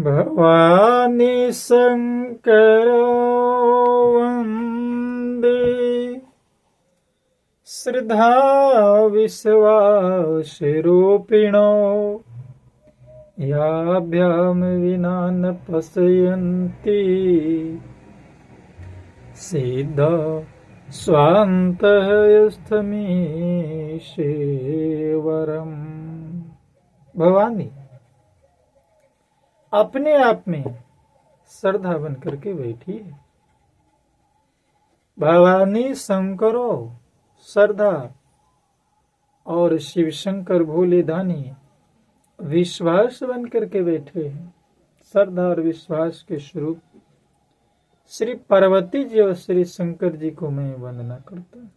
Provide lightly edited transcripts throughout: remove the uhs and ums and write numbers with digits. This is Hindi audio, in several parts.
भवानी शंकरो वन्दे श्रद्धा विश्वासरूपिणो याभ्यां विना न पश्यन्ति सिद्ध स्वान्तः स्थमीशेवरम्। भवानी अपने आप में श्रद्धा बन करके बैठी है। भवानी शंकरो श्रद्धा और शिव शंकर भोले दानी विश्वास बन करके बैठे हैं। श्रद्धा और विश्वास के स्वरूप श्री पार्वती जी और श्री शंकर जी को मैं वंदना करता हूं,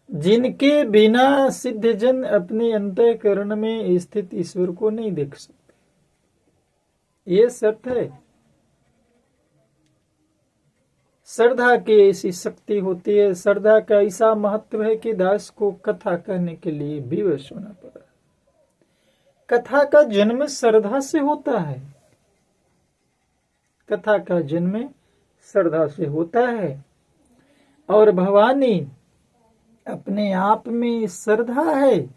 जिनके बिना सिद्ध जन अपने अंतःकरण में स्थित ईश्वर को नहीं देख सकते। ये सत्य है। श्रद्धा की ऐसी शक्ति होती है, श्रद्धा का ऐसा महत्व है कि दास को कथा कहने के लिए विवश होना पड़ा। कथा का जन्म श्रद्धा से होता है। कथा का जन्म श्रद्धा से होता है और भवानी अपने आप में श्रद्धा है।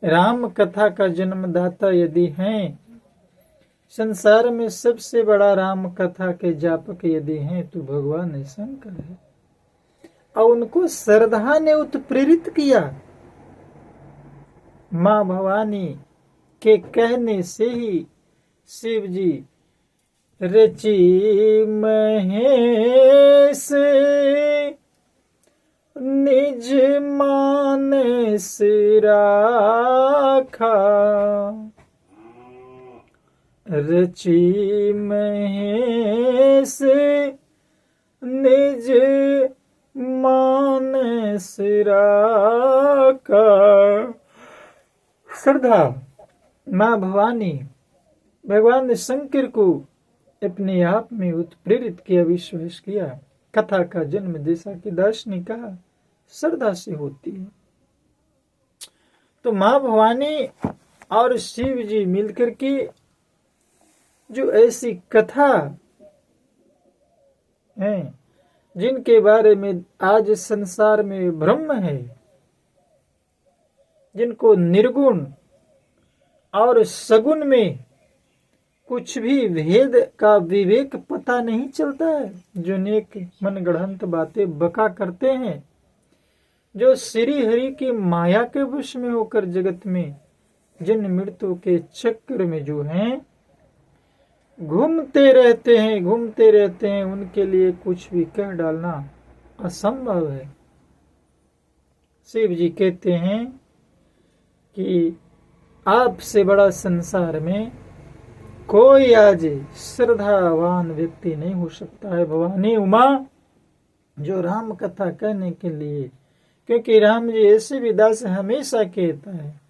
राम कथा का जन्मदाता यदि हैं, संसार में सबसे बड़ा राम कथा के जापक यदि हैं तो भगवान शंकर है। और उनको श्रद्धा ने उत्प्रेरित किया। मां भवानी के कहने से ही शिव जी रची महेश निज मानस राखा, रची महेश निज मानस राखा। श्रद्धा मां भवानी भगवान शंकर को अपने आप में उत्प्रेरित किया, विश्वास किया। कथा का जन्म जैसा कि दास ने कहा श्रद्धा से होती है। तो मां भवानी और शिव जी मिलकर के जो ऐसी कथा है जिनके बारे में आज संसार में भ्रम है, जिनको निर्गुण और सगुण में कुछ भी भेद का विवेक पता नहीं चलता है, जो नेक मनगढ़ंत बातें बका करते हैं, जो श्री हरि की माया के वश में होकर जगत में जन्म मृत्यु के चक्र में जो हैं घूमते रहते हैं, उनके लिए कुछ भी कह डालना असंभव है। शिव जी कहते हैं कि आपसे बड़ा संसार में कोई आज श्रद्धावान व्यक्ति नहीं हो सकता है। भवानी उमा जो राम कथा कहने के लिए, क्योंकि राम जी ऐसे भी दास हमेशा कहता है,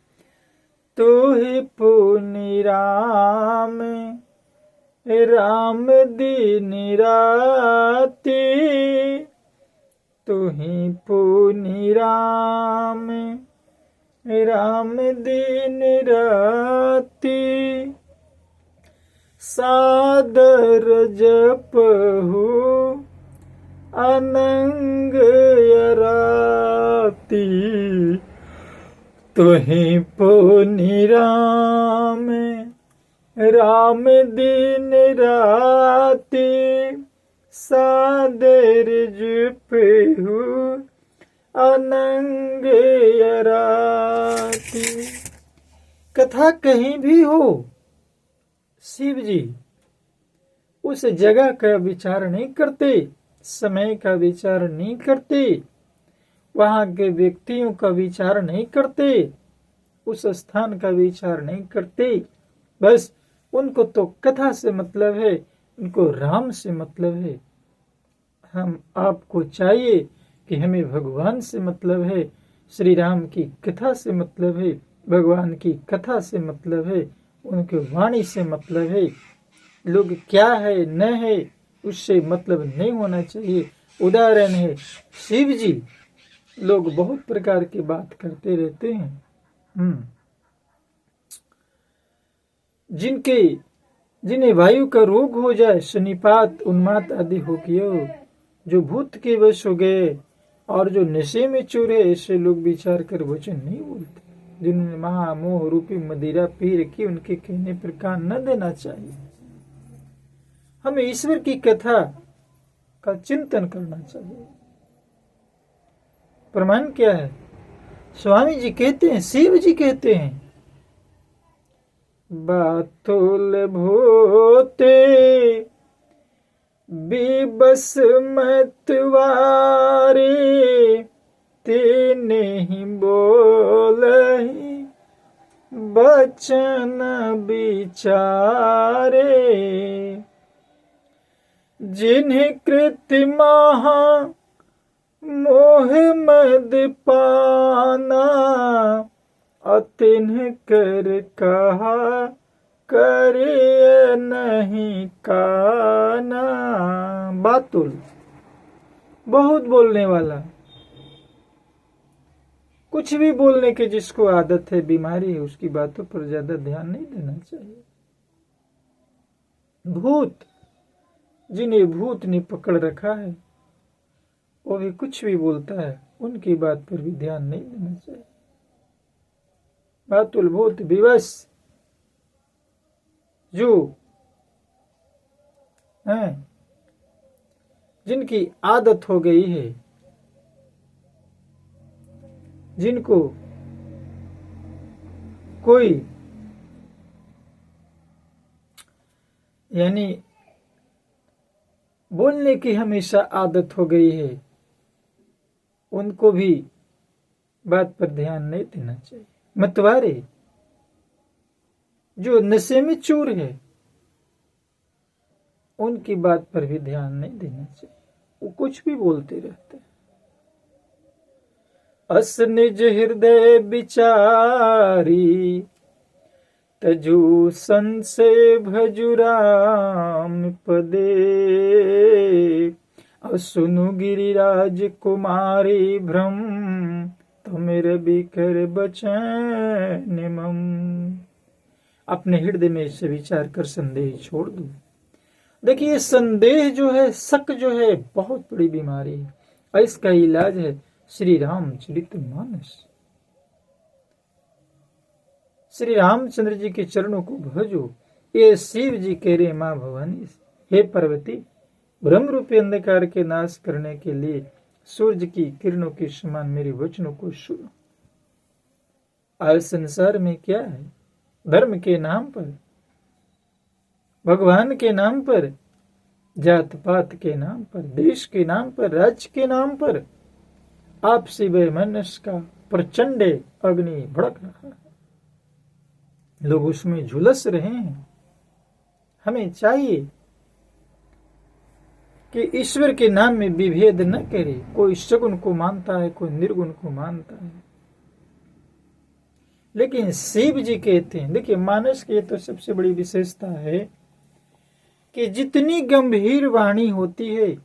तू ही पुनि राम राम दीन राती, तू ही पुनि राम राम दीन राती, सादर जपहु अनंग राती, तुहि पुनि राम राम दिन राती, सादर जपहु अनंग राती। कथा कहीं भी हो, शिव जी उस जगह का विचार नहीं करते, समय का विचार नहीं करते, वहां के व्यक्तियों का विचार नहीं करते, उस स्थान का विचार नहीं करते। बस उनको तो कथा से मतलब है, उनको राम से मतलब है। हम आपको चाहिए कि हमें भगवान से मतलब है, श्री राम की कथा से मतलब है, भगवान की कथा से मतलब है, उनके वाणी से मतलब है। लोग क्या है न है उससे मतलब नहीं होना चाहिए। उदाहरण है शिव जी। लोग बहुत प्रकार की बात करते रहते हैं। जिन्हें वायु का रोग हो जाए, शनिपात, उन्माद आदि हो गया, जो भूत के वश हो गए और जो नशे में चूर है, ऐसे लोग विचार कर वचन नहीं बोलते। जिन्होंने महामोह रूपी मदिरा पी रखी, उनके कहने पर कान न देना चाहिए। हमें ईश्वर की कथा का चिंतन करना चाहिए। प्रमाण क्या है? स्वामी जी कहते हैं, शिव जी कहते हैं, बातुल भूते बेबस मतवारे, ते नहीं बोलहि बचन विचारे। जिन्हें कृति महा मोह मद पाना, अतिन्ह कर कहा करे नहीं काना। बातुल, बहुत बोलने वाला, कुछ भी बोलने की जिसको आदत है, बीमारी है, उसकी बातों पर ज्यादा ध्यान नहीं देना चाहिए। भूत, जिन्हें भूत ने पकड़ रखा है, वो भी कुछ भी बोलता है, उनकी बात पर भी ध्यान नहीं देना चाहिए। बातुल भूत विवश जो हैं, जिनकी आदत हो गई है, जिनको कोई यानी बोलने की हमेशा आदत हो गई है, उनको भी बात पर ध्यान नहीं देना चाहिए। मतवारे, जो नशे में चूर है, उनकी बात पर भी ध्यान नहीं देना चाहिए। वो कुछ भी बोलते रहते हैं। अस निज हृदय विचारी, तजु संशय भजु राम पदे। असुनु गिरिराज कुमारी भ्रम, तुमेर बिकर बचन मम। अपने हृदय में इससे विचार कर संदेह छोड़ दो। देखिए, संदेह जो है, शक जो है, बहुत बड़ी बीमारी है और इसका इलाज है श्री रामचरितमानस। श्री रामचंद्र जी के चरणों को भजो। ये शिव जी कह रहे मां भवानी, हे पार्वती, ब्रह्म रूपी अंधकार के नाश करने के लिए सूर्य की किरणों के समान मेरे वचनों को सुनो। आज संसार में क्या है? धर्म के नाम पर, भगवान के नाम पर, जात पात के नाम पर, देश के नाम पर, राज्य के नाम पर आपसी वैमनस्य का प्रचंड अग्नि भड़क रहा है। लोग उसमें झुलस रहे हैं। हमें चाहिए कि ईश्वर के नाम में विभेद न करे। कोई सगुण को मानता है, कोई निर्गुण को मानता है, लेकिन शिव जी कहते हैं, देखिए मानस की तो सबसे बड़ी विशेषता है कि जितनी गंभीर वाणी होती है,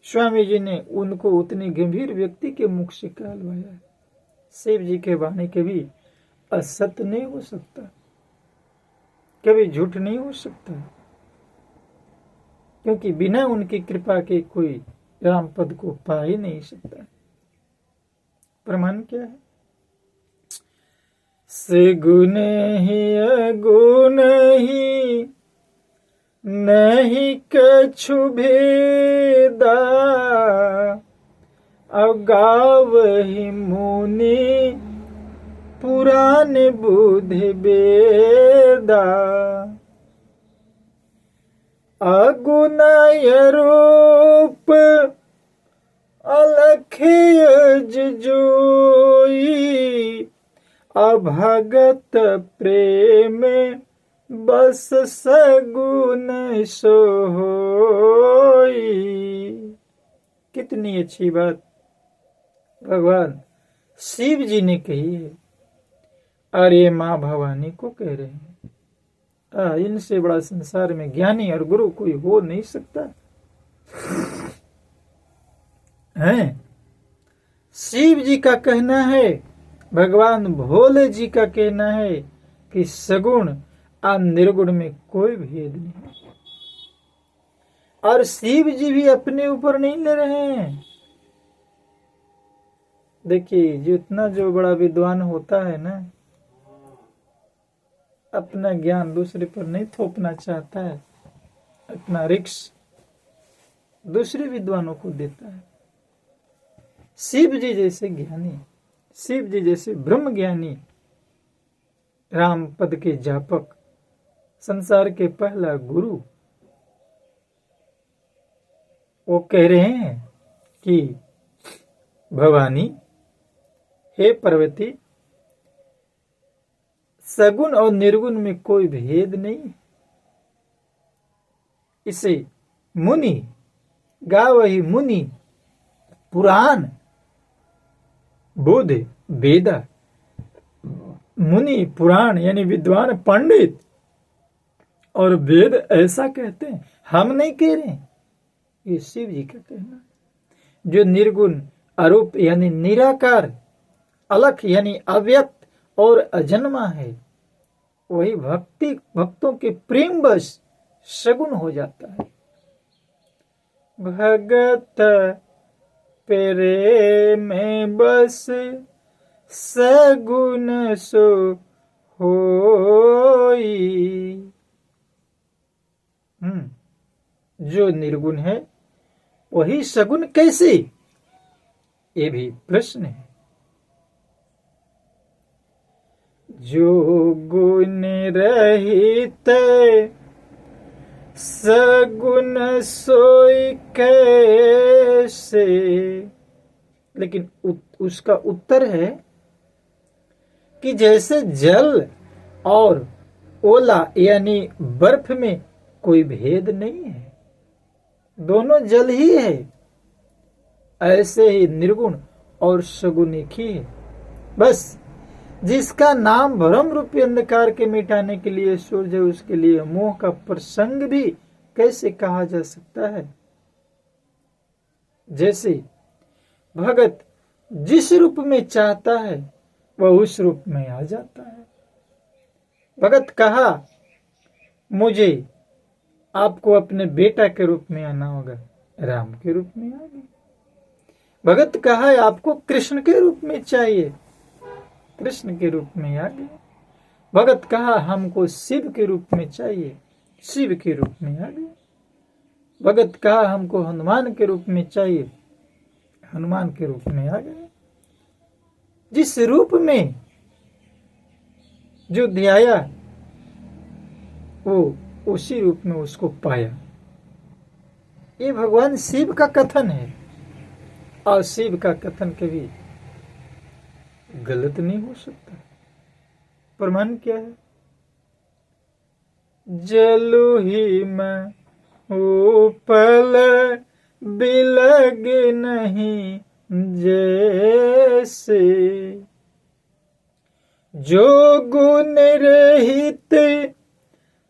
स्वामी जी ने उनको उतनी गंभीर व्यक्ति के मुख से कहलवाया है। शिव जी के वाणी कभी असत्य नहीं हो सकता, कभी झूठ नहीं हो सकता, क्योंकि बिना उनकी कृपा के कोई राम पद को पा ही नहीं सकता। प्रमाण क्या है? सगुण ही अगुण ही नहीं कछु भेदा, अगावहि मुनि पुराण बुद्धि बेदा। अगुणय रूप अलखयज जोई, अभगत प्रेम बस सगुण सोई। कितनी अच्छी बात भगवान शिव जी ने कही है और ये मां भवानी को कह रहे हैं। इनसे बड़ा संसार में ज्ञानी और गुरु कोई हो नहीं सकता है। शिव जी का कहना है, भगवान भोले जी का कहना है कि सगुण और निर्गुण में कोई भेद नहीं। और शिव जी भी अपने ऊपर नहीं ले रहे हैं। देखिए, जितना जो बड़ा विद्वान होता है ना, अपना ज्ञान दूसरे पर नहीं थोपना चाहता है, अपना रिक्स दूसरे विद्वानों को देता है। शिव जी जैसे ज्ञानी, शिव जी जैसे ब्रह्म ज्ञानी, राम पद के जापक, संसार के पहला गुरु, वो कह रहे हैं कि भवानी, हे पार्वती, सगुण और निर्गुण में कोई भेद नहीं। इसे मुनि गावहि मुनि पुराण बोध वेदा। मुनि पुराण यानी विद्वान पंडित और वेद ऐसा कहते हैं, हम नहीं कह रहे हैं, ये शिव जी का कहना। जो निर्गुण अरूप यानी निराकार, अलख यानी अव्यक्त और अजन्मा है, वही भक्तों के प्रेम बस सगुण हो जाता है। भगत पेरे में बस सगुण सो होई। जो निर्गुण है वही सगुण कैसे, ये भी प्रश्न है। जो गुण रहित सगुण सोई कैसे। लेकिन उसका उत्तर है कि जैसे जल और ओला यानी बर्फ में कोई भेद नहीं है, दोनों जल ही है, ऐसे ही निर्गुण और सगुण एक ही है। बस जिसका नाम भ्रम रूपी अंधकार के मिटाने के लिए सूर्य, उसके लिए मोह का प्रसंग भी कैसे कहा जा सकता है। जैसे भगत जिस रूप में चाहता है वह उस रूप में आ जाता है। भगत कहा मुझे आपको अपने बेटा के रूप में आना होगा, राम के रूप में आ गए। भगत कहा आपको कृष्ण के रूप में चाहिए, कृष्ण के रूप में आ गए। भगत कहा हमको शिव के रूप में चाहिए, शिव के रूप में आ गए। भगत कहा हमको हनुमान के रूप में चाहिए, हनुमान के रूप में आ गए। जिस रूप में जो ध्याया वो उसी रूप में उसको पाया। ये भगवान शिव का कथन है, और शिव का कथन कभी गलत नहीं हो सकता। प्रमाण क्या है? जलु ही में उपल बिलग नहीं जैसे। जो गुण रहित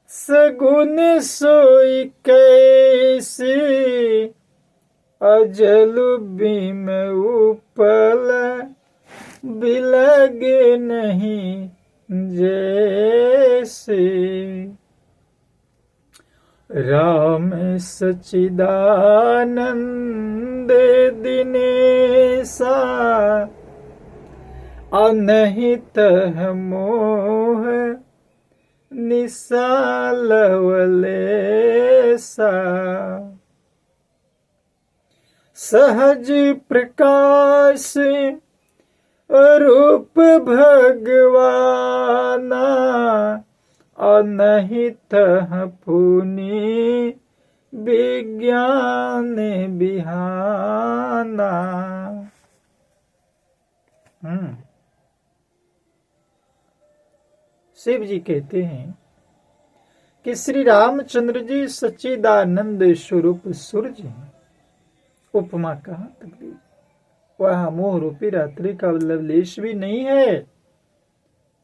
सगुण सोई कैसे। अजलु बीम उपल बिलग नहीं जैसे। राम सच्चिदानंद दिनेसा। अनहित मोह निसालवलेसा। सहज प्रकाश रूप भगवाना। अनहित पुनि विज्ञान बिहाना। शिव जी कहते हैं कि श्री रामचंद्र जी सच्चिदानंद स्वरूप सूर्य हैं। उपमा कहां तक दी, वह मोह रूपी रात्रि का लवलेश भी नहीं है।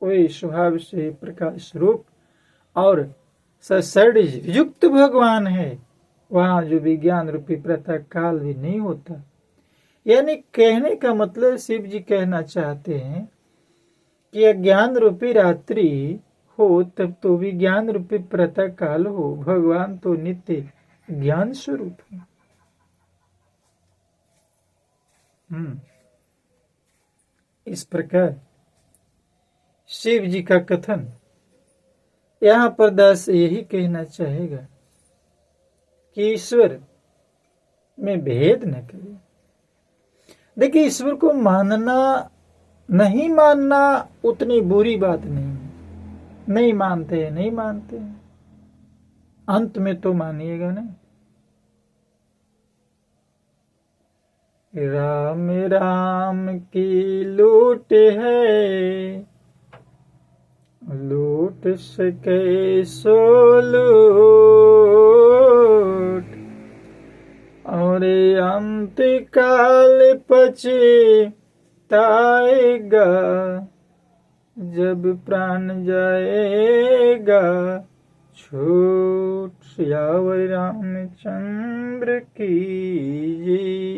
वही स्वभाव से प्रकाश रूप और सषड्ज युक्त भगवान है। वहां जो विज्ञान रूपी प्रातः काल भी नहीं होता। यानी कहने का मतलब शिव जी कहना चाहते हैं कि अज्ञान रूपी रात्रि हो तब तो विज्ञान रूपी प्रातः काल हो। भगवान तो नित्य ज्ञान स्वरूप है। इस प्रकार शिव जी का कथन यहाँ पर दास यही कहना चाहेगा कि ईश्वर में भेद न करें। देखिए, ईश्वर को मानना नहीं मानना उतनी बुरी बात नहीं है। नहीं मानते हैं, नहीं मानते हैं, अंत में तो मानिएगा ना। राम राम की लूट है, लूट सके सो लूट, और अंत काल पछताएगा, जब प्राण जाएगा छूट। सियावर रामचंद्र की जय।